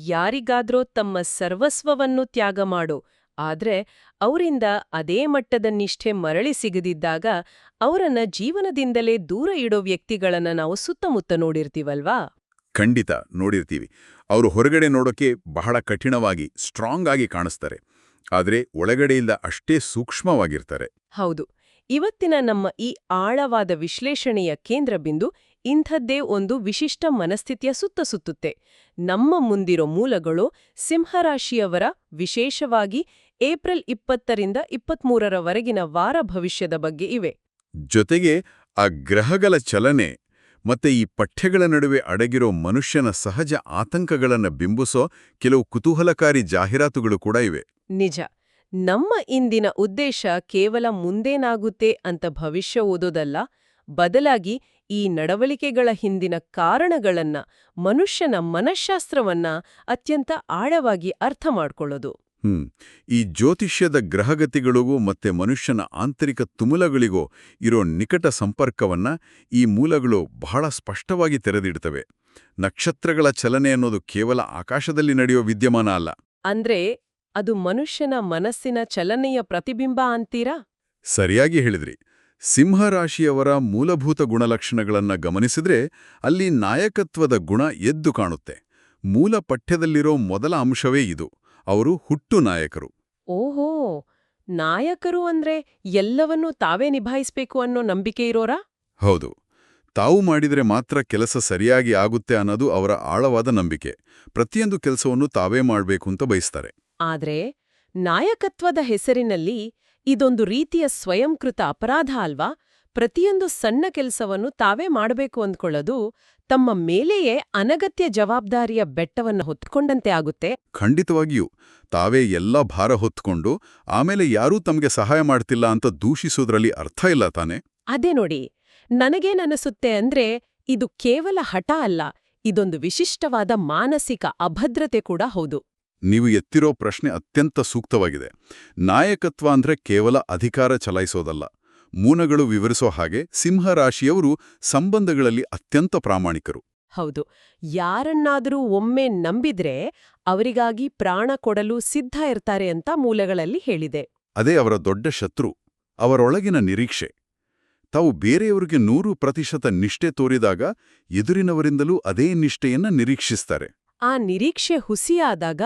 ಯಾರಿಗಾದ್ರೋ ತಮ್ಮ ಸರ್ವಸ್ವವನ್ನು ತ್ಯಾಗ ಮಾಡೋ, ಆದ್ರೆ ಅವರಿಂದ ಅದೇ ಮಟ್ಟದ ನಿಷ್ಠೆ ಮರಳಿ ಸಿಗದಿದ್ದಾಗ ಅವರನ್ನ ಜೀವನದಿಂದಲೇ ದೂರ ಇಡೋ ವ್ಯಕ್ತಿಗಳನ್ನ ನಾವು ಸುತ್ತಮುತ್ತ ನೋಡಿರ್ತೀವಲ್ವಾ? ಖಂಡಿತ ನೋಡಿರ್ತೀವಿ. ಅವರು ಹೊರಗಡೆ ನೋಡೋಕೆ ಬಹಳ ಕಠಿಣವಾಗಿ ಸ್ಟ್ರಾಂಗ್ ಆಗಿ ಕಾಣಿಸ್ತಾರೆ, ಆದರೆ ಒಳಗಡೆಯಿಂದ ಅಷ್ಟೇ ಸೂಕ್ಷ್ಮವಾಗಿರ್ತಾರೆ. ಹೌದು. ಇವತ್ತಿನ ನಮ್ಮ ಈ ಆಳವಾದ ವಿಶ್ಲೇಷಣೆಯ ಕೇಂದ್ರಬಿಂದು ಇಂಥದ್ದೇ ಒಂದು ವಿಶಿಷ್ಟ ಮನಸ್ಥಿತಿಯ ಸುತ್ತ ಸುತ್ತುತ್ತೆ. ನಮ್ಮ ಮುಂದಿರೋ ಮೂಲಗಳು ಸಿಂಹರಾಶಿಯವರ, ವಿಶೇಷವಾಗಿ ಏಪ್ರಿಲ್ 20ರಿಂದ 23ರವರೆಗಿನ ವಾರ ಭವಿಷ್ಯದ ಬಗ್ಗೆ ಇವೆ. ಜೊತೆಗೆ ಆ ಗ್ರಹಗಳ ಚಲನೆ ಮತ್ತೆ ಈ ಪಠ್ಯಗಳ ನಡುವೆ ಅಡಗಿರೋ ಮನುಷ್ಯನ ಸಹಜ ಆತಂಕಗಳನ್ನು ಬಿಂಬಿಸೋ ಕೆಲವು ಕುತೂಹಲಕಾರಿ ಜಾಹೀರಾತುಗಳು ಕೂಡ ಇವೆ. ನಿಜ. ನಮ್ಮ ಇಂದಿನ ಉದ್ದೇಶ ಕೇವಲ ಮುಂದೇನಾಗುತ್ತೆ ಅಂತ ಭವಿಷ್ಯ ಓದೋದಲ್ಲ, ಬದಲಾಗಿ ಈ ನಡವಳಿಕೆಗಳ ಹಿಂದಿನ ಕಾರಣಗಳನ್ನ, ಮನುಷ್ಯನ ಮನಃಶಾಸ್ತ್ರವನ್ನ ಅತ್ಯಂತ ಆಳವಾಗಿ ಅರ್ಥ ಮಾಡ್ಕೊಳ್ಳೋದು. ಈ ಜ್ಯೋತಿಷ್ಯದ ಗ್ರಹಗತಿಗಳಿಗೂ ಮತ್ತೆ ಮನುಷ್ಯನ ಆಂತರಿಕ ತುಮುಲಗಳಿಗೂ ಇರೋ ನಿಕಟ ಸಂಪರ್ಕವನ್ನ ಈ ಮೂಲಗಳು ಬಹಳ ಸ್ಪಷ್ಟವಾಗಿ ತೆರೆದಿಡ್ತವೆ. ನಕ್ಷತ್ರಗಳ ಚಲನೆ ಅನ್ನೋದು ಕೇವಲ ಆಕಾಶದಲ್ಲಿ ನಡೆಯೋ ವಿದ್ಯಮಾನ ಅಲ್ಲ. ಅಂದ್ರೆ ಅದು ಮನುಷ್ಯನ ಮನಸ್ಸಿನ ಚಲನೆಯ ಪ್ರತಿಬಿಂಬ ಅಂತೀರಾ? ಸರಿಯಾಗಿ ಹೇಳಿದ್ರಿ. ಸಿಂಹರಾಶಿಯವರ ಮೂಲಭೂತ ಗುಣಲಕ್ಷಣಗಳನ್ನ ಗಮನಿಸಿದ್ರೆ ಅಲ್ಲಿ ನಾಯಕತ್ವದ ಗುಣ ಎದ್ದು ಕಾಣುತ್ತೆ. ಮೂಲ ಪಠ್ಯದಲ್ಲಿರೋ ಮೊದಲ ಅಂಶವೇ ಇದು. ಅವರು ಹುಟ್ಟು ನಾಯಕರು. ಓಹೋ, ನಾಯಕರು ಅಂದ್ರೆ ಎಲ್ಲವನ್ನೂ ತಾವೇ ನಿಭಾಯಿಸ್ಬೇಕು ಅನ್ನೋ ನಂಬಿಕೆ ಇರೋರಾ? ಹೌದು. ತಾವು ಮಾಡಿದರೆ ಮಾತ್ರ ಕೆಲಸ ಸರಿಯಾಗಿ ಆಗುತ್ತೆ ಅನ್ನೋದು ಅವರ ಆಳವಾದ ನಂಬಿಕೆ. ಪ್ರತಿಯೊಂದು ಕೆಲಸವನ್ನು ತಾವೇ ಮಾಡಬೇಕು ಅಂತ ಬಯಸ್ತಾರೆ. ಆದ್ರೆ ನಾಯಕತ್ವದ ಹೆಸರಿನಲ್ಲಿ ಇದೊಂದು ರೀತಿಯ ಸ್ವಯಂಕೃತ ಅಪರಾಧ ಅಲ್ವಾ? ಪ್ರತಿಯೊಂದು ಸಣ್ಣ ಕೆಲಸವನ್ನು ತಾವೇ ಮಾಡಬೇಕು ಅಂದ್ಕೊಳ್ಳೋದು ತಮ್ಮ ಮೇಲೆಯೇ ಅನಗತ್ಯ ಜವಾಬ್ದಾರಿಯ ಬೆಟ್ಟವನ್ನು ಹೊತ್ಕೊಂಡಂತೆ ಆಗುತ್ತೆ. ಖಂಡಿತವಾಗಿಯೂ. ತಾವೇ ಎಲ್ಲ ಭಾರ ಹೊತ್ಕೊಂಡು ಆಮೇಲೆ ಯಾರೂ ತಮಗೆ ಸಹಾಯ ಮಾಡ್ತಿಲ್ಲ ಅಂತ ದೂಷಿಸೋದ್ರಲ್ಲಿ ಅರ್ಥ ಇಲ್ಲ ತಾನೆ? ಅದೇ ನೋಡಿ, ನನಗೇನನಿಸುತ್ತೆ ಅಂದ್ರೆ ಇದು ಕೇವಲ ಹಠ ಅಲ್ಲ, ಇದೊಂದು ವಿಶಿಷ್ಟವಾದ ಮಾನಸಿಕ ಅಭದ್ರತೆ ಕೂಡ ಹೌದು. ನೀವು ಎತ್ತಿರೋ ಪ್ರಶ್ನೆ ಅತ್ಯಂತ ಸೂಕ್ತವಾಗಿದೆ. ನಾಯಕತ್ವ ಅಂದ್ರೆ ಕೇವಲ ಅಧಿಕಾರ ಚಲಾಯಿಸೋದಲ್ಲ. ಮೂಲಗಳು ವಿವರಿಸೋ ಹಾಗೆ ಸಿಂಹರಾಶಿಯವರು ಸಂಬಂಧಗಳಲ್ಲಿ ಅತ್ಯಂತ ಪ್ರಾಮಾಣಿಕರು. ಹೌದು. ಯಾರನ್ನಾದರೂ ಒಮ್ಮೆ ನಂಬಿದ್ರೆ ಅವರಿಗಾಗಿ ಪ್ರಾಣ ಕೊಡಲು ಸಿದ್ಧ ಇರ್ತಾರೆ ಅಂತ ಮೂಲಗಳಲ್ಲಿ ಹೇಳಿದೆ. ಅದೇ ಅವರ ದೊಡ್ಡ ಶತ್ರು, ಅವರೊಳಗಿನ ನಿರೀಕ್ಷೆ. ತಾವು ಬೇರೆಯವರಿಗೆ 100% ನಿಷ್ಠೆ ತೋರಿದಾಗ ಎದುರಿನವರಿಂದಲೂ ಅದೇ ನಿಷ್ಠೆಯನ್ನ ನಿರೀಕ್ಷಿಸ್ತಾರೆ. ಆ ನಿರೀಕ್ಷೆ ಹುಸಿಯಾದಾಗ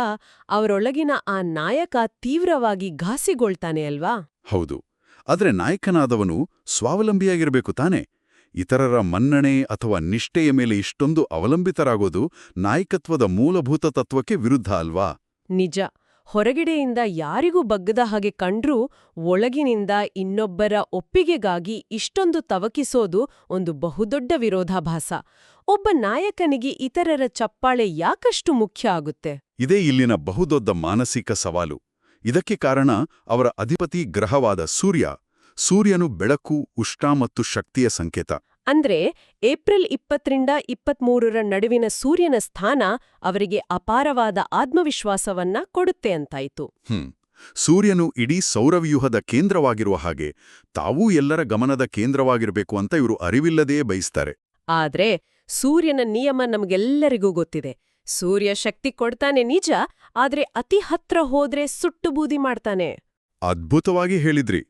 ಅವರೊಳಗಿನ ಆ ನಾಯಕ ತೀವ್ರವಾಗಿ ಘಾಸಿಗೊಳ್ತಾನೆ ಅಲ್ವಾ? ಹೌದು. ಆದ್ರೆ ನಾಯಕನಾದವನು ಸ್ವಾವಲಂಬಿಯಾಗಿರಬೇಕು ತಾನೆ? ಇತರರ ಮನ್ನಣೆ ಅಥವಾ ನಿಷ್ಠೆಯ ಮೇಲೆ ಇಷ್ಟೊಂದು ಅವಲಂಬಿತರಾಗೋದು ನಾಯಕತ್ವದ ಮೂಲಭೂತ ತತ್ವಕ್ಕೆ ವಿರುದ್ಧ ಅಲ್ವಾ? ನಿಜ. ಹೊರಗಡೆಯಿಂದ ಯಾರಿಗೂ ಬಗ್ಗದ ಹಾಗೆ ಕಂಡ್ರೂ ಒಳಗಿನಿಂದ ಇನ್ನೊಬ್ಬರ ಒಪ್ಪಿಗೆಗಾಗಿ ಇಷ್ಟೊಂದು ತವಕಿಸೋದು ಒಂದು ಬಹುದೊಡ್ಡ ವಿರೋಧಾಭಾಸ. ಒಬ್ಬ ನಾಯಕನಿಗೆ ಇತರರ ಚಪ್ಪಾಳೆ ಯಾಕಷ್ಟು ಮುಖ್ಯ ಆಗುತ್ತೆ? ಇದೇ ಇಲ್ಲಿನ ಬಹುದೊಡ್ಡ ಮಾನಸಿಕ ಸವಾಲು. ಇದಕ್ಕೆ ಕಾರಣ ಅವರ ಅಧಿಪತಿ ಗ್ರಹವಾದ ಸೂರ್ಯ. ಸೂರ್ಯನು ಬೆಳಕು, ಉಷ್ಣ ಮತ್ತು ಶಕ್ತಿಯ ಸಂಕೇತ. ಅಂದ್ರೆ ಏಪ್ರಿಲ್ 20ರಿಂದ 23ರ ನಡುವಿನ ಸೂರ್ಯನ ಸ್ಥಾನ ಅವರಿಗೆ ಅಪಾರವಾದ ಆತ್ಮವಿಶ್ವಾಸವನ್ನ ಕೊಡುತ್ತೆ ಅಂತಾಯ್ತು. ಸೂರ್ಯನು ಇಡೀ ಸೌರವ್ಯೂಹದ ಕೇಂದ್ರವಾಗಿರುವ ಹಾಗೆ ತಾವೂ ಎಲ್ಲರ ಗಮನದ ಕೇಂದ್ರವಾಗಿರಬೇಕು ಅಂತ ಇವರು ಅರಿವಿಲ್ಲದೆಯೇ ಬಯಸ್ತಾರೆ. ಆದ್ರೆ ಸೂರ್ಯನ ನಿಯಮ ನಮಗೆಲ್ಲರಿಗೂ ಗೊತ್ತಿದೆ. ಸೂರ್ಯ ಶಕ್ತಿ ಕೊಡ್ತಾನೆ ನಿಜ, ಆದ್ರೆ ಅತಿ ಹತ್ರ ಹೋದ್ರೆ ಸುಟ್ಟು ಬೂದಿ ಮಾಡ್ತಾನೆ. ಅದ್ಭುತವಾಗಿ ಹೇಳಿದ್ರಿ.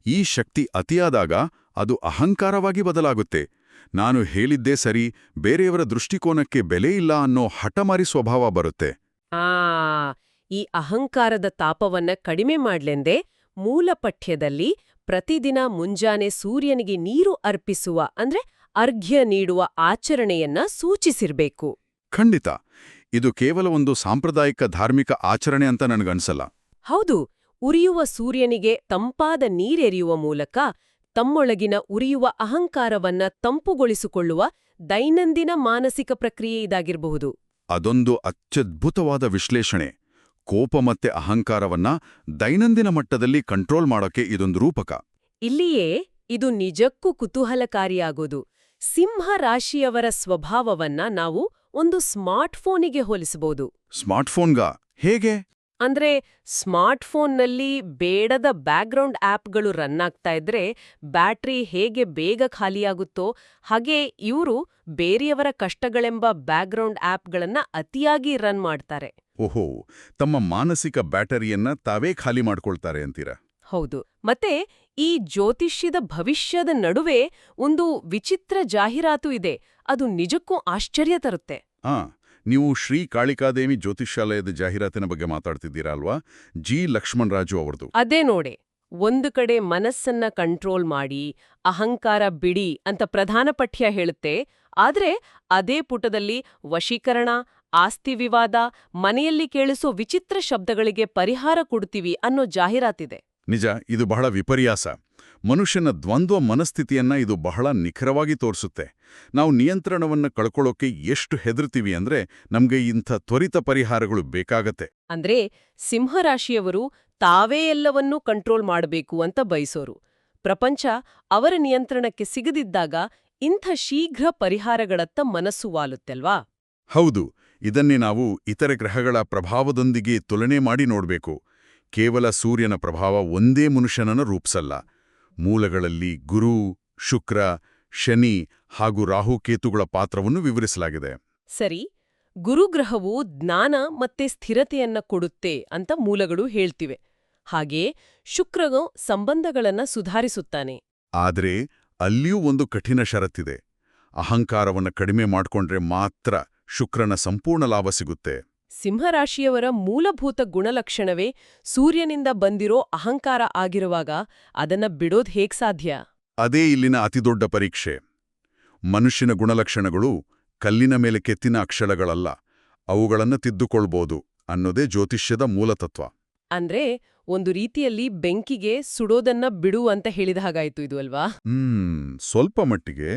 ಈ ಶಕ್ತಿ ಅತಿಯಾದಾಗ ಅದು ಅಹಂಕಾರವಾಗಿ ಬದಲಾಗುತ್ತೆ. ನಾನು ಹೇಳಿದ್ದೇ ಸರಿ, ಬೇರೆಯವರ ದೃಷ್ಟಿಕೋನಕ್ಕೆ ಬೆಲೆ ಇಲ್ಲ ಅನ್ನೋ ಹಠಮಾರಿ ಸ್ವಭಾವ ಬರುತ್ತೆ. ಈ ಅಹಂಕಾರದ ತಾಪವನ್ನ ಕಡಿಮೆ ಮಾಡ್ಲೆಂದೇ ಮೂಲ ಪಠ್ಯದಲ್ಲಿ ಪ್ರತಿದಿನ ಮುಂಜಾನೆ ಸೂರ್ಯನಿಗೆ ನೀರು ಅರ್ಪಿಸುವ ಅಂದ್ರೆ ಅರ್ಘ್ಯ ನೀಡುವ ಆಚರಣೆಯನ್ನ ಸೂಚಿಸಿರ್ಬೇಕು. ಖಂಡಿತ. ಇದು ಕೇವಲ ಒಂದು ಸಾಂಪ್ರದಾಯಿಕ ಧಾರ್ಮಿಕ ಆಚರಣೆ ಅಂತ ನನಗನ್ಸಲ್ಲ. ಹೌದು. ಉರಿಯುವ ಸೂರ್ಯನಿಗೆ ತಂಪಾದ ನೀರೆರಿಯುವ ಮೂಲಕ ತಮ್ಮೊಳಗಿನ ಉರಿಯುವ ಅಹಂಕಾರವನ್ನ ತಂಪುಗೊಳಿಸಿಕೊಳ್ಳುವ ದೈನಂದಿನ ಮಾನಸಿಕ ಪ್ರಕ್ರಿಯೆ ಇದಾಗಿರಬಹುದು. ಅದೊಂದು ಅತ್ಯದ್ಭುತವಾದ ವಿಶ್ಲೇಷಣೆ. ಕೋಪ ಮತ್ತೆ ಅಹಂಕಾರವನ್ನ ದೈನಂದಿನ ಮಟ್ಟದಲ್ಲಿ ಕಂಟ್ರೋಲ್ ಮಾಡೋಕೆ ಇದೊಂದು ರೂಪಕ. ಇಲ್ಲಿಯೇ ಇದು ನಿಜಕ್ಕೂ ಕುತೂಹಲಕಾರಿಯಾಗೋದು. ಸಿಂಹ ರಾಶಿಯವರ ಸ್ವಭಾವವನ್ನ ನಾವು ಒಂದು ಸ್ಮಾರ್ಟ್ಫೋನಿಗೆ ಹೋಲಿಸಬಹುದು. ಸ್ಮಾರ್ಟ್ಫೋನ್ಗ ಹೇಗೆ? ಅಂದ್ರೆ ಸ್ಮಾರ್ಟ್ಫೋನ್ನಲ್ಲಿ ಬೇಡದ ಬ್ಯಾಕ್ಗ್ರೌಂಡ್ ಆಪ್ಗಳು ರನ್ ಆಗ್ತಾ ಇದ್ರೆ ಬ್ಯಾಟ್ರಿ ಹೇಗೆ ಬೇಗ ಖಾಲಿಯಾಗುತ್ತೋ ಹಾಗೆ ಇವರು ಬೇರೆಯವರ ಕಷ್ಟಗಳೆಂಬ ಬ್ಯಾಕ್ಗ್ರೌಂಡ್ ಆಪ್ಗಳನ್ನ ಅತಿಯಾಗಿ ರನ್ ಮಾಡ್ತಾರೆ. ಓಹೋ, ತಮ್ಮ ಮಾನಸಿಕ ಬ್ಯಾಟರಿಯನ್ನ ತಾವೇ ಖಾಲಿ ಮಾಡ್ಕೊಳ್ತಾರೆ ಅಂತೀರಾ? ಹೌದು. ಮತ್ತೆ ಈ ಜ್ಯೋತಿಷ್ಯದ ಭವಿಷ್ಯದ ನಡುವೆ ಒಂದು ವಿಚಿತ್ರ ಜಾಹೀರಾತು ಇದೆ. ಅದು ನಿಜಕ್ಕೂ ಆಶ್ಚರ್ಯ ತರುತ್ತೆ. ನೀವು ಶ್ರೀ ಕಾಳಿಕಾದೇವಿ ಜ್ಯೋತಿಷ್ಯಾಲಯದ ಜಾಹೀರಾತಿನ ಬಗ್ಗೆ ಮಾತಾಡ್ತಿದ್ದೀರಾ ಅಲ್ವಾ? ಜಿ ಲಕ್ಷ್ಮಣರಾಜು ಅವರದು. ಅದೇ ನೋಡೆ, ಒಂದು ಕಡೆ ಮನಸ್ಸನ್ನ ಕಂಟ್ರೋಲ್ ಮಾಡಿ ಅಹಂಕಾರ ಬಿಡಿ ಅಂತ ಪ್ರಧಾನ ಪಠ್ಯ ಹೇಳುತ್ತೆ. ಆದ್ರೆ ಅದೇ ಪುಟದಲ್ಲಿ ವಶೀಕರಣ, ಆಸ್ತಿ ವಿವಾದ, ಮನೆಯಲ್ಲಿ ಕೇಳಿಸೋ ವಿಚಿತ್ರ ಶಬ್ದಗಳಿಗೆ ಪರಿಹಾರ ಕೊಡ್ತೀವಿ ಅನ್ನೋ ಜಾಹೀರಾತಿದೆ. ನಿಜ, ಇದು ಬಹಳ ವಿಪರ್ಯಾಸ. ಮನುಷ್ಯನ ದ್ವಂದ್ವ ಮನಸ್ಥಿತಿಯನ್ನ ಇದು ಬಹಳ ನಿಖರವಾಗಿ ತೋರಿಸುತ್ತೆ. ನಾವು ನಿಯಂತ್ರಣವನ್ನ ಕಳ್ಕೊಳ್ಳೋಕೆ ಎಷ್ಟು ಹೆದರ್ತೀವಿ ಅಂದ್ರೆ ನಮ್ಗೆ ಇಂಥ ತ್ವರಿತ ಪರಿಹಾರಗಳು ಬೇಕಾಗತ್ತೆ. ಅಂದ್ರೆ ಸಿಂಹರಾಶಿಯವರು ತಾವೇ ಎಲ್ಲವನ್ನೂ ಕಂಟ್ರೋಲ್ ಮಾಡಬೇಕು ಅಂತ ಬಯಸೋರು. ಪ್ರಪಂಚ ಅವರ ನಿಯಂತ್ರಣಕ್ಕೆ ಸಿಗದಿದ್ದಾಗ ಇಂಥ ಶೀಘ್ರ ಪರಿಹಾರಗಳತ್ತ ಮನಸ್ಸು ವಾಲುತ್ತಲ್ವಾ? ಹೌದು, ಇದನ್ನೇ ನಾವು ಇತರೆ ಗ್ರಹಗಳ ಪ್ರಭಾವದೊಂದಿಗೆ ತುಲನೆ ಮಾಡಿ ನೋಡ್ಬೇಕು. ಕೇವಲ ಸೂರ್ಯನ ಪ್ರಭಾವ ಒಂದೇ ಮನುಷ್ಯನನ್ನು ರೂಪಿಸಲ್ಲ. ಮೂಲಗಳಲ್ಲಿ ಗುರು, ಶುಕ್ರ, ಶನಿ ಹಾಗೂ ರಾಹುಕೇತುಗಳ ಪಾತ್ರವನ್ನು ವಿವರಿಸಲಾಗಿದೆ. ಸರಿ, ಗುರುಗ್ರಹವು ಜ್ಞಾನ ಮತ್ತೆ ಸ್ಥಿರತೆಯನ್ನ ಕೊಡುತ್ತೆ ಅಂತ ಮೂಲಗಳು ಹೇಳ್ತಿವೆ. ಹಾಗೇ ಶುಕ್ರನು ಸಂಬಂಧಗಳನ್ನ ಸುಧಾರಿಸುತ್ತಾನೆ. ಆದ್ರೆ ಅಲ್ಲಿಯೂ ಒಂದು ಕಠಿಣ ಷರತ್ತಿದೆ. ಅಹಂಕಾರವನ್ನು ಕಡಿಮೆ ಮಾಡ್ಕೊಂಡ್ರೆ ಮಾತ್ರ ಶುಕ್ರನ ಸಂಪೂರ್ಣ ಲಾಭ ಸಿಗುತ್ತೆ. ಸಿಂಹರಾಶಿಯವರ ಮೂಲಭೂತ ಗುಣಲಕ್ಷಣವೇ ಸೂರ್ಯನಿಂದ ಬಂದಿರೋ ಅಹಂಕಾರ ಆಗಿರುವಾಗ ಅದನ್ನ ಬಿಡೋದ್ ಹೇಗ್ ಸಾಧ್ಯ? ಅದೇ ಇಲ್ಲಿನ ಅತಿದೊಡ್ಡ ಪರೀಕ್ಷೆ. ಮನುಷ್ಯನ ಗುಣಲಕ್ಷಣಗಳು ಕಲ್ಲಿನ ಮೇಲೆ ಕೆತ್ತಿನ ಅಕ್ಷರಗಳಲ್ಲ, ಅವುಗಳನ್ನು ತಿದ್ದುಕೊಳ್ಬೋದು ಅನ್ನೋದೇ ಜ್ಯೋತಿಷ್ಯದ ಮೂಲತತ್ವ. ಅಂದ್ರೆ ಒಂದು ರೀತಿಯಲ್ಲಿ ಬೆಂಕಿಗೆ ಸುಡೋದನ್ನ ಬಿಡು ಅಂತ ಹೇಳಿದ ಹಾಗಾಯ್ತು ಇದು ಅಲ್ವಾ? ಸ್ವಲ್ಪ ಮಟ್ಟಿಗೆ.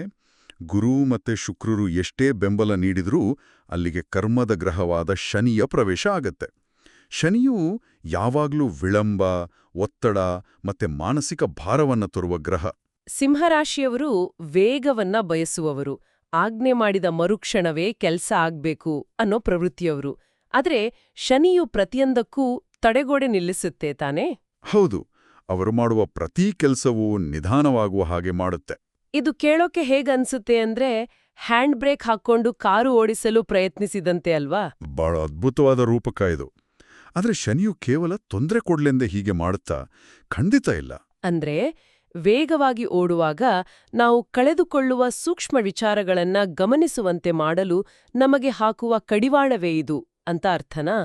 ಗುರು ಮತ್ತೆ ಶುಕ್ರರು ಎಷ್ಟೇ ಬೆಂಬಲ ನೀಡಿದ್ರೂ ಅಲ್ಲಿಗೆ ಕರ್ಮದ ಗ್ರಹವಾದ ಶನಿಯ ಪ್ರವೇಶ ಆಗತ್ತೆ. ಶನಿಯು ಯಾವಾಗ್ಲೂ ವಿಳಂಬ, ಒತ್ತಡ ಮತ್ತೆ ಮಾನಸಿಕ ಭಾರವನ್ನ ತರುವ ಗ್ರಹ. ಸಿಂಹರಾಶಿಯವರು ವೇಗವನ್ನ ಬಯಸುವವರು, ಆಜ್ಞೆ ಮಾಡಿದ ಮರುಕ್ಷಣವೇ ಕೆಲ್ಸ ಆಗ್ಬೇಕು ಅನ್ನೋ ಪ್ರವೃತ್ತಿಯವರು. ಆದ್ರೆ ಶನಿಯು ಪ್ರತಿಯೊಂದಕ್ಕೂ ತಡೆಗೋಡೆ ನಿಲ್ಲಿಸುತ್ತೆ ತಾನೇ? ಹೌದು, ಅವರು ಮಾಡುವ ಪ್ರತಿ ಕೆಲಸವೂ ನಿಧಾನವಾಗುವ ಹಾಗೆ ಮಾಡುತ್ತೆ. ಇದು ಕೇಳೋಕೆ ಹೇಗನ್ಸುತ್ತೆ ಅಂದ್ರೆ ಹ್ಯಾಂಡ್ ಬ್ರೇಕ್ ಹಾಕ್ಕೊಂಡು ಕಾರು ಓಡಿಸಲು ಪ್ರಯತ್ನಿಸಿದಂತೆ ಅಲ್ವಾ? ಬಹಳ ಅದ್ಭುತವಾದ ರೂಪಕ ಇದು. ಆದ್ರೆ ಶನಿಯು ಕೇವಲ ತೊಂದರೆ ಕೊಡ್ಲೆಂದೇ ಹೀಗೆ ಮಾಡುತ್ತಾ? ಖಂಡಿತ ಇಲ್ಲ. ಅಂದ್ರೆ ವೇಗವಾಗಿ ಓಡುವಾಗ ನಾವು ಕಳೆದುಕೊಳ್ಳುವ ಸೂಕ್ಷ್ಮ ವಿಚಾರಗಳನ್ನ ಗಮನಿಸುವಂತೆ ಮಾಡಲು ನಮಗೆ ಹಾಕುವ ಕಡಿವಾಳವೇ ಇದು ಅಂತ ಅರ್ಥನಾ?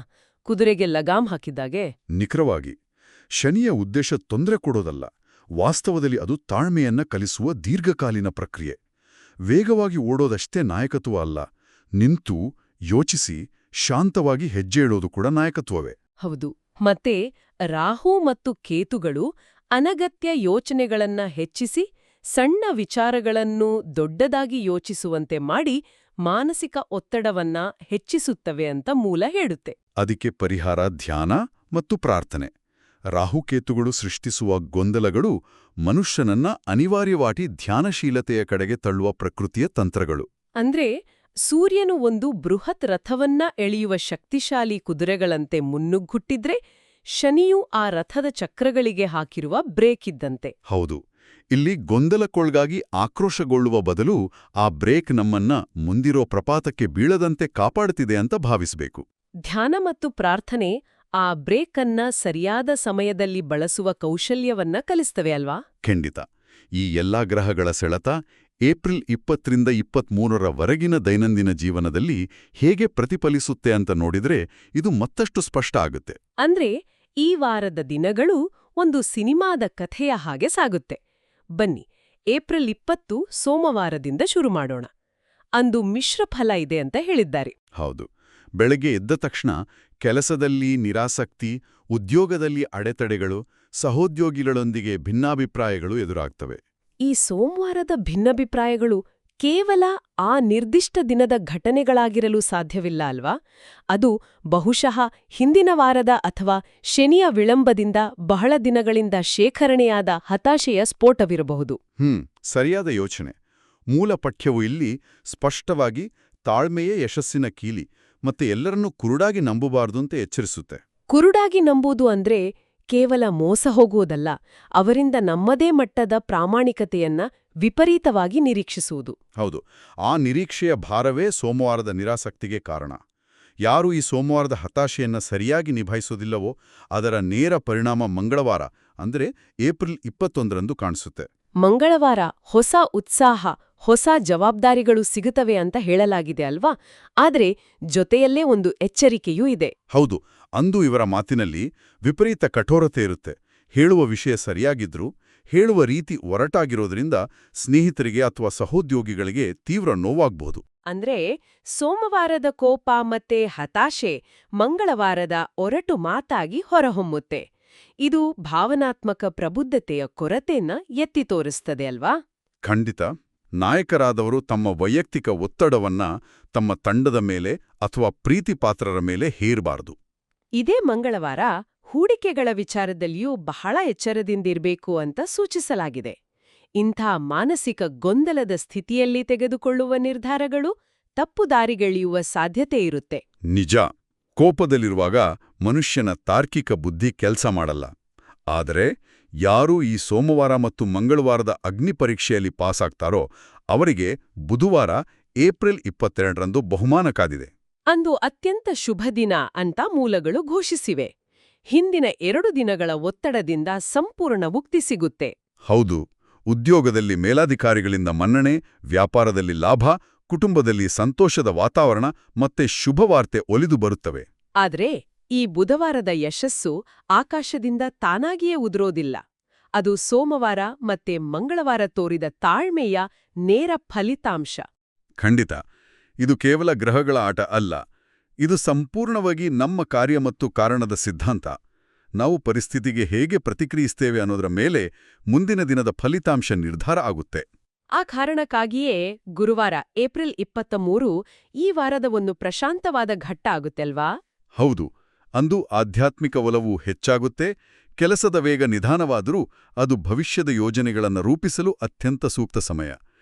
ಕುದುರೆಗೆ ಲಗಾಮ್ ಹಾಕಿದ್ದಾಗೆ. ನಿಖರವಾಗಿ. ಶನಿಯ ಉದ್ದೇಶ ತೊಂದರೆ ಕೊಡೋದಲ್ಲ. ವಾಸ್ತವದಲ್ಲಿ ಅದು ತಾಳ್ಮೆಯನ್ನ ಕಲಿಸುವ ದೀರ್ಘಕಾಲೀನ ಪ್ರಕ್ರಿಯೆ. ವೇಗವಾಗಿ ಓಡೋದಷ್ಟೇ ನಾಯಕತ್ವ ಅಲ್ಲ, ನಿಂತು ಯೋಚಿಸಿ ಶಾಂತವಾಗಿ ಹೆಜ್ಜೆ ಇಡೋದು ಕೂಡ ನಾಯಕತ್ವವೇ. ಹೌದು. ಮತ್ತೆ ರಾಹು ಮತ್ತು ಕೇತುಗಳು ಅನಗತ್ಯ ಯೋಚನೆಗಳನ್ನ ಹೆಚ್ಚಿಸಿ ಸಣ್ಣ ವಿಚಾರಗಳನ್ನು ದೊಡ್ಡದಾಗಿ ಯೋಚಿಸುವಂತೆ ಮಾಡಿ ಮಾನಸಿಕ ಒತ್ತಡವನ್ನ ಹೆಚ್ಚಿಸುತ್ತವೆ ಅಂತ ಮೂಲ ಹೇಳುತ್ತೆ. ಅದಕ್ಕೆ ಪರಿಹಾರ ಧ್ಯಾನ ಮತ್ತು ಪ್ರಾರ್ಥನೆ. ರಾಹುಕೇತುಗಳು ಸೃಷ್ಟಿಸುವ ಗೊಂದಲಗಳು ಮನುಷ್ಯನನ್ನ ಅನಿವಾರ್ಯವಾಗಿ ಧ್ಯಾನಶೀಲತೆಯ ಕಡೆಗೆ ತಳ್ಳುವ ಪ್ರಕೃತಿಯ ತಂತ್ರಗಳು. ಅಂದ್ರೆ ಸೂರ್ಯನು ಒಂದು ಬೃಹತ್ ರಥವನ್ನ ಎಳೆಯುವ ಶಕ್ತಿಶಾಲಿ ಕುದುರೆಗಳಂತೆ ಮುನ್ನುಗ್ಗುಟ್ಟಿದ್ರೆ ಶನಿಯು ಆ ರಥದ ಚಕ್ರಗಳಿಗೆ ಹಾಕಿರುವ ಬ್ರೇಕ್ ಇದ್ದಂತೆ. ಹೌದು, ಇಲ್ಲಿ ಗೊಂದಲಕ್ಕೊಳಗಾಗಿ ಆಕ್ರೋಶಗೊಳ್ಳುವ ಬದಲು ಆ ಬ್ರೇಕ್ ನಮ್ಮನ್ನ ಮುಂದಿರೋ ಪ್ರಪಾತಕ್ಕೆ ಬೀಳದಂತೆ ಕಾಪಾಡುತ್ತಿದೆ ಅಂತ ಭಾವಿಸಬೇಕು. ಧ್ಯಾನ ಮತ್ತು ಪ್ರಾರ್ಥನೆ ಆ ಬ್ರೇಕ್ ಅನ್ನ ಸರಿಯಾದ ಸಮಯದಲ್ಲಿ ಬಳಸುವ ಕೌಶಲ್ಯವನ್ನ ಕಲಿಸ್ತವೆ ಅಲ್ವಾ? ಖಂಡಿತ. ಈ ಎಲ್ಲಾ ಗ್ರಹಗಳ ಸೆಳೆತ ಏಪ್ರಿಲ್ 20ರಿಂದ 23ರವರೆಗಿನ ದೈನಂದಿನ ಜೀವನದಲ್ಲಿ ಹೇಗೆ ಪ್ರತಿಫಲಿಸುತ್ತೆ ಅಂತ ನೋಡಿದ್ರೆ ಇದು ಮತ್ತಷ್ಟು ಸ್ಪಷ್ಟ ಆಗುತ್ತೆ. ಅಂದ್ರೆ ಈ ವಾರದ ದಿನಗಳು ಒಂದು ಸಿನಿಮಾದ ಕಥೆಯ ಹಾಗೆ ಸಾಗುತ್ತೆ. ಬನ್ನಿ, ಏಪ್ರಿಲ್ 20 ಸೋಮವಾರದಿಂದ ಶುರು ಮಾಡೋಣ. ಅಂದು ಮಿಶ್ರ ಫಲ ಇದೆ ಅಂತ ಹೇಳಿದ್ದಾರೆ. ಹೌದು. ಬೆಳಗ್ಗೆ ಎದ್ದ ತಕ್ಷಣ ಕೆಲಸದಲ್ಲಿ ನಿರಾಸಕ್ತಿ, ಉದ್ಯೋಗದಲ್ಲಿ ಅಡೆತಡೆಗಳು, ಸಹೋದ್ಯೋಗಿಗಳೊಂದಿಗೆ ಭಿನ್ನಾಭಿಪ್ರಾಯಗಳು ಎದುರಾಗ್ತವೆ. ಈ ಸೋಮವಾರದ ಭಿನ್ನಾಭಿಪ್ರಾಯಗಳು ಕೇವಲ ಆ ನಿರ್ದಿಷ್ಟ ದಿನದ ಘಟನೆಗಳಾಗಿರಲು ಸಾಧ್ಯವಿಲ್ಲ ಅಲ್ವಾ? ಅದು ಬಹುಶಃ ಹಿಂದಿನ ವಾರದ ಅಥವಾ ಶನಿಯ ವಿಳಂಬದಿಂದ ಬಹಳ ದಿನಗಳಿಂದ ಶೇಖರಣೆಯಾದ ಹತಾಶೆಯ ಸ್ಫೋಟವಿರಬಹುದು. ಸರಿಯಾದ ಯೋಚನೆ. ಮೂಲ ಪಠ್ಯವು ಇಲ್ಲಿ ಸ್ಪಷ್ಟವಾಗಿ ತಾಳ್ಮೆಯೇ ಯಶಸ್ಸಿನ ಕೀಲಿ ಮತ್ತೆ ಎಲ್ಲರನ್ನೂ ಕುರುಡಾಗಿ ನಂಬಬಾರ್ದು ಅಂತ ಎಚ್ಚರಿಸುತ್ತೆ. ಕುರುಡಾಗಿ ನಂಬುವುದು ಅಂದ್ರೆ ಕೇವಲ ಮೋಸ ಹೋಗುವುದಲ್ಲ, ಅವರಿಂದ ನಮ್ಮದೇ ಮಟ್ಟದ ಪ್ರಾಮಾಣಿಕತೆಯನ್ನ ವಿಪರೀತವಾಗಿ ನಿರೀಕ್ಷಿಸುವುದು. ಹೌದು, ಆ ನಿರೀಕ್ಷೆಯ ಭಾರವೇ ಸೋಮವಾರದ ನಿರಾಸಕ್ತಿಗೆ ಕಾರಣ. ಯಾರು ಈ ಸೋಮವಾರದ ಹತಾಶೆಯನ್ನ ಸರಿಯಾಗಿ ನಿಭಾಯಿಸೋದಿಲ್ಲವೋ ಅದರ ನೇರ ಪರಿಣಾಮ ಮಂಗಳವಾರ ಅಂದರೆ ಏಪ್ರಿಲ್ 21ರಂದು ಕಾಣಿಸುತ್ತೆ. ಮಂಗಳವಾರ ಹೊಸ ಉತ್ಸಾಹ, ಹೊಸ ಜವಾಬ್ದಾರಿಗಳು ಸಿಗುತ್ತವೆ ಅಂತ ಹೇಳಲಾಗಿದೆ ಅಲ್ವಾ? ಆದ್ರೆ ಜೊತೆಯಲ್ಲೇ ಒಂದು ಎಚ್ಚರಿಕೆಯೂ ಇದೆ. ಹೌದು, ಅಂದು ಇವರ ಮಾತಿನಲ್ಲಿ ವಿಪರೀತ ಕಠೋರತೆ ಇರುತ್ತೆ. ಹೇಳುವ ವಿಷಯ ಸರಿಯಾಗಿದ್ರೂ ಹೇಳುವ ರೀತಿ ಒರಟಾಗಿರೋದ್ರಿಂದ ಸ್ನೇಹಿತರಿಗೆ ಅಥವಾ ಸಹೋದ್ಯೋಗಿಗಳಿಗೆ ತೀವ್ರ ನೋವಾಗ್ಬೋದು. ಅಂದ್ರೆ ಸೋಮವಾರದ ಕೋಪ ಮತ್ತೆ ಹತಾಶೆ ಮಂಗಳವಾರದ ಒರಟು ಮಾತಾಗಿ ಹೊರಹೊಮ್ಮುತ್ತೆ. ಇದು ಭಾವನಾತ್ಮಕ ಪ್ರಬುದ್ಧತೆಯ ಕೊರತೆಯನ್ನ ಎತ್ತಿ ತೋರಿಸ್ತದೆ ಅಲ್ವಾ? ಖಂಡಿತ. ನಾಯಕರಾದವರು ತಮ್ಮ ವೈಯಕ್ತಿಕ ಒತ್ತಡವನ್ನ ತಮ್ಮ ತಂಡದ ಮೇಲೆ ಅಥವಾ ಪ್ರೀತಿಪಾತ್ರರ ಮೇಲೆ ಹೇರಬಾರದು. ಇದೇ ಮಂಗಳವಾರ ಹೂಡಿಕೆಗಳ ವಿಚಾರದಲ್ಲಿಯೂ ಬಹಳ ಎಚ್ಚರದಿಂದಿರಬೇಕು ಅಂತ ಸೂಚಿಸಲಾಗಿದೆ. ಇಂಥ ಮಾನಸಿಕ ಗೊಂದಲದ ಸ್ಥಿತಿಯಲ್ಲಿ ತೆಗೆದುಕೊಳ್ಳುವ ನಿರ್ಧಾರಗಳು ತಪ್ಪುದಾರಿಗೆಳೆಯುವ ಸಾಧ್ಯತೆ ಇರುತ್ತೆ. ನಿಜ, ಕೋಪದಲ್ಲಿರುವಾಗ ಮನುಷ್ಯನ ತಾರ್ಕಿಕ ಬುದ್ಧಿ ಕೆಲಸ ಮಾಡಲ್ಲ. ಆದರೆ ಯಾರೂ ಈ ಸೋಮವಾರ ಮತ್ತು ಮಂಗಳವಾರದ ಅಗ್ನಿ ಪರೀಕ್ಷೆಯಲ್ಲಿ ಪಾಸಾಗ್ತಾರೋ ಅವರಿಗೆ ಬುಧವಾರ ಏಪ್ರಿಲ್ 22ರಂದು ಬಹುಮಾನ ಕಾದಿದೆ. ಅಂದು ಅತ್ಯಂತ ಶುಭ ದಿನ ಅಂತ ಮೂಲಗಳು ಘೋಷಿಸಿವೆ. ಹಿಂದಿನ 2 ದಿನಗಳ ಒತ್ತಡದಿಂದ ಸಂಪೂರ್ಣ ಮುಕ್ತಿ ಸಿಗುತ್ತೆ. ಹೌದು, ಉದ್ಯೋಗದಲ್ಲಿ ಮೇಲಾಧಿಕಾರಿಗಳಿಂದ ಮನ್ನಣೆ, ವ್ಯಾಪಾರದಲ್ಲಿ ಲಾಭ, ಕುಟುಂಬದಲ್ಲಿ ಸಂತೋಷದ ವಾತಾವರಣ ಮತ್ತೆ ಶುಭವಾರ್ತೆ ಒಲಿದು ಬರುತ್ತವೆ. ಆದ್ರೆ ಈ ಬುಧವಾರದ ಯಶಸ್ಸು ಆಕಾಶದಿಂದ ತಾನಾಗಿಯೇ ಉದುರೋದಿಲ್ಲ. ಅದು ಸೋಮವಾರ ಮತ್ತೆ ಮಂಗಳವಾರ ತೋರಿದ ತಾಳ್ಮೆಯ ನೇರ ಫಲಿತಾಂಶ. ಖಂಡಿತ. ಇದು ಕೇವಲ ಗ್ರಹಗಳ ಆಟ ಅಲ್ಲ. ಇದು ಸಂಪೂರ್ಣವಾಗಿ ನಮ್ಮ ಕಾರ್ಯ ಮತ್ತು ಕಾರಣದ ಸಿದ್ಧಾಂತ. ನಾವು ಪರಿಸ್ಥಿತಿಗೆ ಹೇಗೆ ಪ್ರತಿಕ್ರಿಯಿಸ್ತೇವೆ ಅನ್ನೋದರ ಮೇಲೆ ಮುಂದಿನ ದಿನದ ಫಲಿತಾಂಶ ನಿರ್ಧಾರ ಆಗುತ್ತೆ. ಆ ಕಾರಣಕ್ಕಾಗಿಯೇ ಗುರುವಾರ ಏಪ್ರಿಲ್ 23 ಈ ವಾರದ ಒಂದು ಪ್ರಶಾಂತವಾದ ಘಟ್ಟ ಆಗುತ್ತಲ್ವಾ? ಹೌದು, ಅಂದು ಆಧ್ಯಾತ್ಮಿಕ ಒಲವು ಹೆಚ್ಚಾಗುತ್ತೆ. ಕೆಲಸದ ವೇಗ ನಿಧಾನವಾದರೂ ಅದು ಭವಿಷ್ಯದ ಯೋಜನೆಗಳನ್ನು ರೂಪಿಸಲು ಅತ್ಯಂತ ಸೂಕ್ತ ಸಮಯ.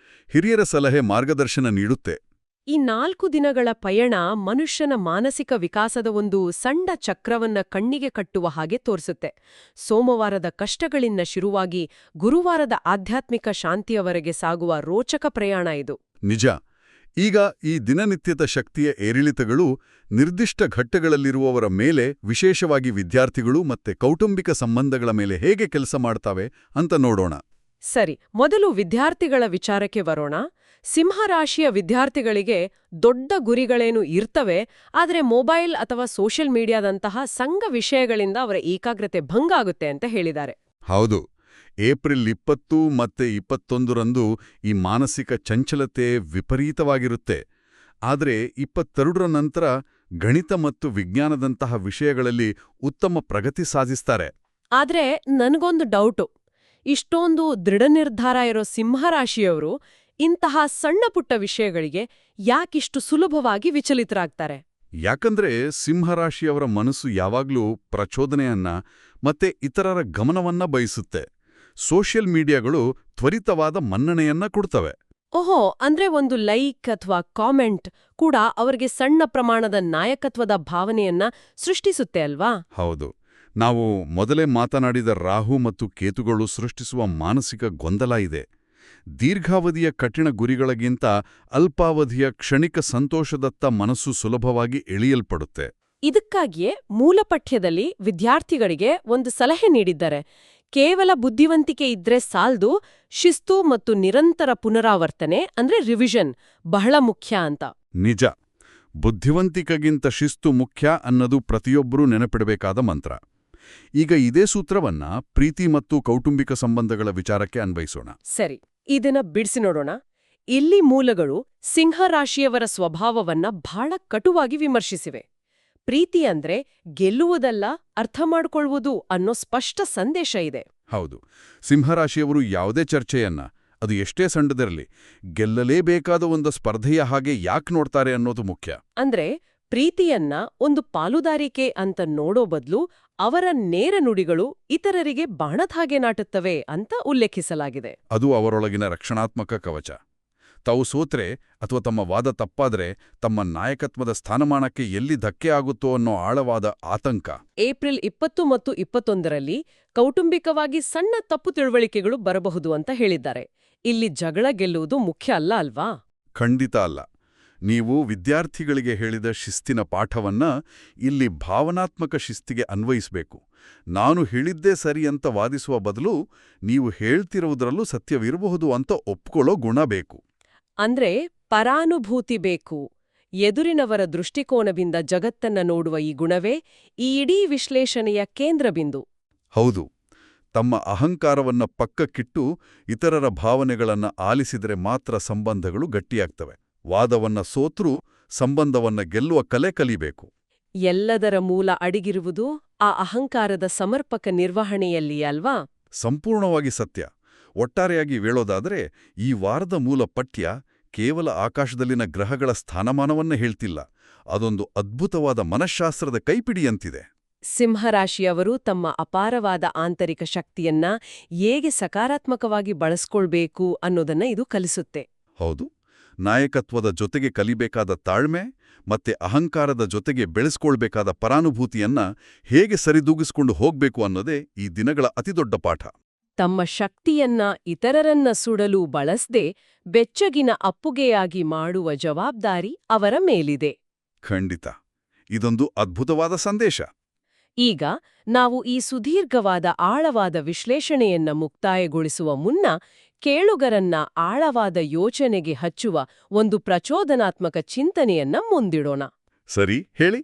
ಹಿರಿಯರ ಸಲಹೆ ಮಾರ್ಗದರ್ಶನ ನೀಡುತ್ತೆ. ಈ 4 ದಿನಗಳ ಪಯಣ ಮನುಷ್ಯನ ಮಾನಸಿಕ ವಿಕಾಸದ ಒಂದು ಸಣ್ಣ ಚಕ್ರವನ್ನ ಕಣ್ಣಿಗೆ ಕಟ್ಟುವ ಹಾಗೆ ತೋರಿಸುತ್ತೆ. ಸೋಮವಾರದ ಕಷ್ಟಗಳಿಂದ ಶುರುವಾಗಿ ಗುರುವಾರದ ಆಧ್ಯಾತ್ಮಿಕ ಶಾಂತಿಯವರೆಗೆ ಸಾಗುವ ರೋಚಕ ಪ್ರಯಾಣ ಇದು. ನಿಜ. ಈಗ ಈ ದಿನನಿತ್ಯದ ಶಕ್ತಿಯ ಏರಿಳಿತಗಳು ನಿರ್ದಿಷ್ಟ ಘಟ್ಟಗಳಲ್ಲಿರುವವರ ಮೇಲೆ, ವಿಶೇಷವಾಗಿ ವಿದ್ಯಾರ್ಥಿಗಳು ಮತ್ತೆ ಕೌಟುಂಬಿಕ ಸಂಬಂಧಗಳ ಮೇಲೆ ಹೇಗೆ ಕೆಲಸ ಮಾಡ್ತಾವೆ ಅಂತ ನೋಡೋಣ. ಸರಿ, ಮೊದಲು ವಿದ್ಯಾರ್ಥಿಗಳ ವಿಚಾರಕ್ಕೆ ಬರೋಣ. ಸಿಂಹರಾಶಿಯ ವಿದ್ಯಾರ್ಥಿಗಳಿಗೆ ದೊಡ್ಡ ಗುರಿಗಳೇನು ಇರ್ತವೆ, ಆದರೆ ಮೊಬೈಲ್ ಅಥವಾ ಸೋಷಿಯಲ್ ಮೀಡಿಯಾದಂತಹ ಸಂಘ ವಿಷಯಗಳಿಂದ ಅವರ ಏಕಾಗ್ರತೆ ಭಂಗ ಆಗುತ್ತೆ ಅಂತ ಹೇಳಿದ್ದಾರೆ. ಹೌದು, ಏಪ್ರಿಲ್ 20 ಮತ್ತೆ 21ರಂದು ಈ ಮಾನಸಿಕ ಚಂಚಲತೆ ವಿಪರೀತವಾಗಿರುತ್ತೆ. ಆದರೆ 22ರ ನಂತರ ಗಣಿತ ಮತ್ತು ವಿಜ್ಞಾನದಂತಹ ವಿಷಯಗಳಲ್ಲಿ ಉತ್ತಮ ಪ್ರಗತಿ ಸಾಧಿಸ್ತಾರೆ. ಆದ್ರೆ ನನಗೊಂದು ಡೌಟು. ಇಷ್ಟೊಂದು ದೃಢ ನಿರ್ಧಾರ ಇರೋ ಸಿಂಹರಾಶಿಯವರು ಇಂತಹ ಸಣ್ಣ ಪುಟ್ಟ ವಿಷಯಗಳಿಗೆ ಯಾಕಿಷ್ಟು ಸುಲಭವಾಗಿ ವಿಚಲಿತರಾಗ್ತಾರೆ? ಯಾಕಂದ್ರೆ ಸಿಂಹರಾಶಿಯವರ ಮನಸ್ಸು ಯಾವಾಗ್ಲೂ ಪ್ರಚೋದನೆಯನ್ನ ಮತ್ತೆ ಇತರರ ಗಮನವನ್ನ ಬಯಸುತ್ತೆ. ಸೋಷಿಯಲ್ ಮೀಡಿಯಾಗಳು ತ್ವರಿತವಾದ ಮನ್ನಣೆಯನ್ನ ಕೊಡ್ತವೆ. ಓಹೋ, ಅಂದ್ರೆ ಒಂದು ಲೈಕ್ ಅಥವಾ ಕಾಮೆಂಟ್ ಕೂಡ ಅವರಿಗೆ ಸಣ್ಣ ಪ್ರಮಾಣದ ನಾಯಕತ್ವದ ಭಾವನೆಯನ್ನ ಸೃಷ್ಟಿಸುತ್ತೆ ಅಲ್ವಾ? ಹೌದು, ನಾವು ಮೊದಲೇ ಮಾತನಾಡಿದ ರಾಹು ಮತ್ತು ಕೇತುಗಳು ಸೃಷ್ಟಿಸುವ ಮಾನಸಿಕ ಗೊಂದಲ ಇದೆ. ದೀರ್ಘಾವಧಿಯ ಕಠಿಣ ಗುರಿಗಳಿಗಿಂತ ಅಲ್ಪಾವಧಿಯ ಕ್ಷಣಿಕ ಸಂತೋಷದತ್ತ ಮನಸ್ಸು ಸುಲಭವಾಗಿ ಎಳೆಯಲ್ಪಡುತ್ತೆ. ಇದಕ್ಕಾಗಿಯೇ ಮೂಲಪಠ್ಯದಲ್ಲಿ ವಿದ್ಯಾರ್ಥಿಗಳಿಗೆ ಒಂದು ಸಲಹೆ ನೀಡಿದ್ದಾರೆ. ಕೇವಲ ಬುದ್ಧಿವಂತಿಕೆ ಇದ್ರೆ ಸಾಲ್ದು, ಶಿಸ್ತು ಮತ್ತು ನಿರಂತರ ಪುನರಾವರ್ತನೆ ಅಂದ್ರೆ ರಿವಿಷನ್ ಬಹಳ ಮುಖ್ಯ ಅಂತ. ನಿಜ, ಬುದ್ಧಿವಂತಿಕೆಗಿಂತ ಶಿಸ್ತು ಮುಖ್ಯ ಅನ್ನೋದು ಪ್ರತಿಯೊಬ್ಬರೂ ನೆನಪಿಡಬೇಕಾದ ಮಂತ್ರ. ಈಗ ಇದೇ ಸೂತ್ರವನ್ನ ಪ್ರೀತಿ ಮತ್ತು ಕೌಟುಂಬಿಕ ಸಂಬಂಧಗಳ ವಿಚಾರಕ್ಕೆ ಅನ್ವಯಿಸೋಣ. ಸರಿ, ಇದನ್ನ ಬಿಡಿಸಿ ನೋಡೋಣ. ಇಲ್ಲಿ ಮೂಲಗಳು ಸಿಂಹರಾಶಿಯವರ ಸ್ವಭಾವವನ್ನ ಬಹಳ ಕಟುವಾಗಿ ವಿಮರ್ಶಿಸಿವೆ. ಪ್ರೀತಿ ಅಂದ್ರೆ ಗೆಲ್ಲುವುದಲ್ಲ, ಅರ್ಥ ಮಾಡ್ಕೊಳ್ವುದು ಅನ್ನೋ ಸ್ಪಷ್ಟ ಸಂದೇಶ ಇದೆ. ಹೌದು, ಸಿಂಹರಾಶಿಯವರು ಯಾವುದೇ ಚರ್ಚೆಯನ್ನ, ಅದು ಎಷ್ಟೇ ಸಣ್ಣದಿರಲಿ, ಗೆಲ್ಲಲೇಬೇಕಾದ ಒಂದು ಸ್ಪರ್ಧೆಯ ಹಾಗೆ ಯಾಕೆ ನೋಡ್ತಾರೆ ಅನ್ನೋದು ಮುಖ್ಯ. ಅಂದ್ರೆ ಪ್ರೀತಿಯನ್ನ ಒಂದು ಪಾಲುದಾರಿಕೆ ಅಂತ ನೋಡೋ ಬದಲು ಅವರ ನೇರ ನುಡಿಗಳು ಇತರರಿಗೆ ಬಾಣದ ಹಾಗೆ ನಾಟುತ್ತವೆ ಅಂತ ಉಲ್ಲೇಖಿಸಲಾಗಿದೆ. ಅದು ಅವರೊಳಗಿನ ರಕ್ಷಣಾತ್ಮಕ ಕವಚ. ತಾವು ಸೋತ್ರೆ ಅಥವಾ ತಮ್ಮ ವಾದ ತಪ್ಪಾದ್ರೆ ತಮ್ಮ ನಾಯಕತ್ವದ ಸ್ಥಾನಮಾನಕ್ಕೆ ಎಲ್ಲಿ ಧಕ್ಕೆ ಆಗುತ್ತೋ ಅನ್ನೋ ಆಳವಾದ ಆತಂಕ. ಏಪ್ರಿಲ್ 20 ಮತ್ತು 21ರಲ್ಲಿ ಕೌಟುಂಬಿಕವಾಗಿ ಸಣ್ಣ ತಪ್ಪು ತಿಳುವಳಿಕೆಗಳು ಬರಬಹುದು ಅಂತ ಹೇಳಿದ್ದಾರೆ. ಇಲ್ಲಿ ಜಗಳ ಗೆಲ್ಲುವುದು ಮುಖ್ಯ ಅಲ್ಲ ಅಲ್ವಾ? ಖಂಡಿತ ಅಲ್ಲ. ನೀವು ವಿದ್ಯಾರ್ಥಿಗಳಿಗೆ ಹೇಳಿದ ಶಿಸ್ತಿನ ಪಾಠವನ್ನ ಇಲ್ಲಿ ಭಾವನಾತ್ಮಕ ಶಿಸ್ತಿಗೆ ಅನ್ವಯಿಸಬೇಕು. ನಾನು ಹೇಳಿದ್ದೇ ಸರಿ ಅಂತ ವಾದಿಸುವ ಬದಲು ನೀವು ಹೇಳ್ತಿರುವುದರಲ್ಲೂ ಸತ್ಯವಿರಬಹುದು ಅಂತ ಒಪ್ಕೊಳ್ಳೋ ಗುಣ ಬೇಕು. ಅಂದ್ರೆ ಪರಾನುಭೂತಿ ಬೇಕು. ಎದುರಿನವರ ದೃಷ್ಟಿಕೋನದಿಂದ ಜಗತ್ತನ್ನ ನೋಡುವ ಈ ಗುಣವೇ ಈ ಇಡೀ ವಿಶ್ಲೇಷಣೆಯ ಕೇಂದ್ರಬಿಂದು. ಹೌದು. ತಮ್ಮ ಅಹಂಕಾರವನ್ನ ಪಕ್ಕಕ್ಕಿಟ್ಟು ಇತರರ ಭಾವನೆಗಳನ್ನ ಆಲಿಸಿದರೆ ಮಾತ್ರ ಸಂಬಂಧಗಳು ಗಟ್ಟಿಯಾಗ್ತವೆ. ವಾದವನ್ನ ಸೋತ್ರೂ ಸಂಬಂಧವನ್ನ ಗೆಲ್ಲುವ ಕಲೆ ಕಲಿಬೇಕು. ಎಲ್ಲದರ ಮೂಲ ಅಡಗಿರುವುದು ಆ ಅಹಂಕಾರದ ಸಮರ್ಪಕ ನಿರ್ವಹಣೆಯಲ್ಲಿ ಅಲ್ವಾ? ಸಂಪೂರ್ಣವಾಗಿ ಸತ್ಯ. ಒಟ್ಟಾರೆಯಾಗಿ ಹೇಳೋದಾದರೆ ಈ ವಾರದ ಮೂಲ ಪಠ್ಯ ಕೇವಲ ಆಕಾಶದಲ್ಲಿನ ಗ್ರಹಗಳ ಸ್ಥಾನಮಾನವನ್ನ ಹೇಳ್ತಿಲ್ಲ, ಅದೊಂದು ಅದ್ಭುತವಾದ ಮನಃಶಾಸ್ತ್ರದ ಕೈಪಿಡಿಯಂತಿದೆ. ಸಿಂಹರಾಶಿಯವರು ತಮ್ಮ ಅಪಾರವಾದ ಆಂತರಿಕ ಶಕ್ತಿಯನ್ನ ಹೇಗೆ ಸಕಾರಾತ್ಮಕವಾಗಿ ಬಳಸ್ಕೊಳ್ಬೇಕು ಅನ್ನೋದನ್ನ ಇದು ಕಲಿಸುತ್ತೆ. ಹೌದು. ನಾಯಕತ್ವದ ಜೊತೆಗೆ ಕಲಿಬೇಕಾದ ತಾಳ್ಮೆ ಮತ್ತೆ ಅಹಂಕಾರದ ಜೊತೆಗೆ ಬೆಳೆಸ್ಕೊಳ್ಬೇಕಾದ ಪರಾನುಭೂತಿಯನ್ನ ಹೇಗೆ ಸರಿದೂಗಿಸ್ಕೊಂಡು ಹೋಗ್ಬೇಕು ಅನ್ನೋದೇ ಈ ದಿನಗಳ ಅತಿದೊಡ್ಡ ಪಾಠ. ತಮ್ಮ ಶಕ್ತಿಯನ್ನ ಇತರರನ್ನ ಸುಡಲು ಬಳಸದೆ ಬೆಚ್ಚಗಿನ ಅಪ್ಪುಗೆಯಾಗಿ ಮಾಡುವ ಜವಾಬ್ದಾರಿ ಅವರ ಮೇಲಿದೆ. ಖಂಡಿತ. ಇದೊಂದು ಅದ್ಭುತವಾದ ಸಂದೇಶ. ಈಗ ನಾವು ಈ ಸುದೀರ್ಘವಾದ ಆಳವಾದ ವಿಶ್ಲೇಷಣೆಯನ್ನ ಮುಕ್ತಾಯಗೊಳಿಸುವ ಮುನ್ನ ಕೇಳುಗರನ್ನ ಆಳವಾದ ಯೋಚನೆಗೆ ಹಚ್ಚುವ ಒಂದು ಪ್ರಚೋದನಾತ್ಮಕ ಚಿಂತನೆಯನ್ನ ಮುಂದಿಡೋಣ. ಸರಿ, ಹೇಳಿ.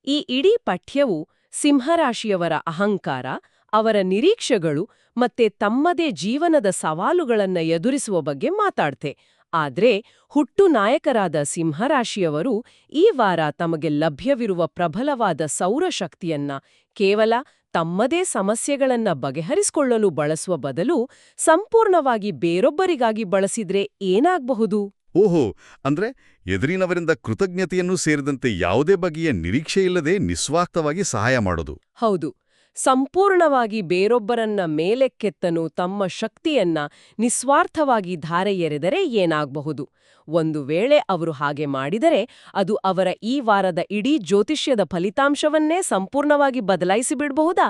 ಈ ಇಡೀ ಪಠ್ಯವು ಸಿಂಹರಾಶಿಯವರ ಅಹಂಕಾರ, ಅವರ ನಿರೀಕ್ಷೆಗಳು ಮತ್ತೆ ತಮ್ಮದೇ ಜೀವನದ ಸವಾಲುಗಳನ್ನ ಎದುರಿಸುವ ಬಗ್ಗೆ ಮಾತಾಡ್ತೆ. ಆದ್ರೆ ಹುಟ್ಟು ನಾಯಕರಾದ ಸಿಂಹರಾಶಿಯವರು ಈ ವಾರ ತಮಗೆ ಲಭ್ಯವಿರುವ ಪ್ರಬಲವಾದ ಸೌರಶಕ್ತಿಯನ್ನ ಕೇವಲ ತಮ್ಮದೇ ಸಮಸ್ಯೆಗಳನ್ನ ಬಗೆಹರಿಸಿಕೊಳ್ಳಲು ಬಳಸುವ ಬದಲು ಸಂಪೂರ್ಣವಾಗಿ ಬೇರೊಬ್ಬರಿಗಾಗಿ ಬಳಸಿದ್ರೆ ಏನಾಗಬಹುದು? ಓಹೋ, ಅಂದ್ರೆ ಎದುರಿನವರಿಂದ ಕೃತಜ್ಞತೆಯನ್ನೂ ಸೇರಿದಂತೆ ಯಾವುದೇ ಬಗೆಯ ನಿರೀಕ್ಷೆಯಿಲ್ಲದೆ ನಿಸ್ವಾರ್ಥವಾಗಿ ಸಹಾಯ ಮಾಡೋದು. ಹೌದು. ಸಂಪೂರ್ಣವಾಗಿ ಬೇರೊಬ್ಬರನ್ನ ಮೇಲೆಕ್ಕೆತ್ತನು ತಮ್ಮ ಶಕ್ತಿಯನ್ನ ನಿಸ್ವಾರ್ಥವಾಗಿ ಧಾರೆ ಎರೆದರೆ ಏನಾಗಬಹುದು? ಒಂದು ವೇಳೆ ಅವರು ಹಾಗೆ ಮಾಡಿದರೆ ಅದು ಅವರ ಈ ವಾರದ ಇಡೀ ಜ್ಯೋತಿಷ್ಯದ ಫಲಿತಾಂಶವನ್ನೇ ಸಂಪೂರ್ಣವಾಗಿ ಬದಲಾಯಿಸಿಬಿಡಬಹುದಾ?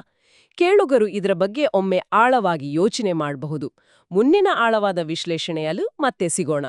ಕೇಳುಗರು ಇದರ ಬಗ್ಗೆ ಒಮ್ಮೆ ಆಳವಾಗಿ ಯೋಚನೆ ಮಾಡಬಹುದು. ಮುಂದಿನ ಆಳವಾದ ವಿಶ್ಲೇಷಣೆಯಲ್ಲೂ ಮತ್ತೆ ಸಿಗೋಣ.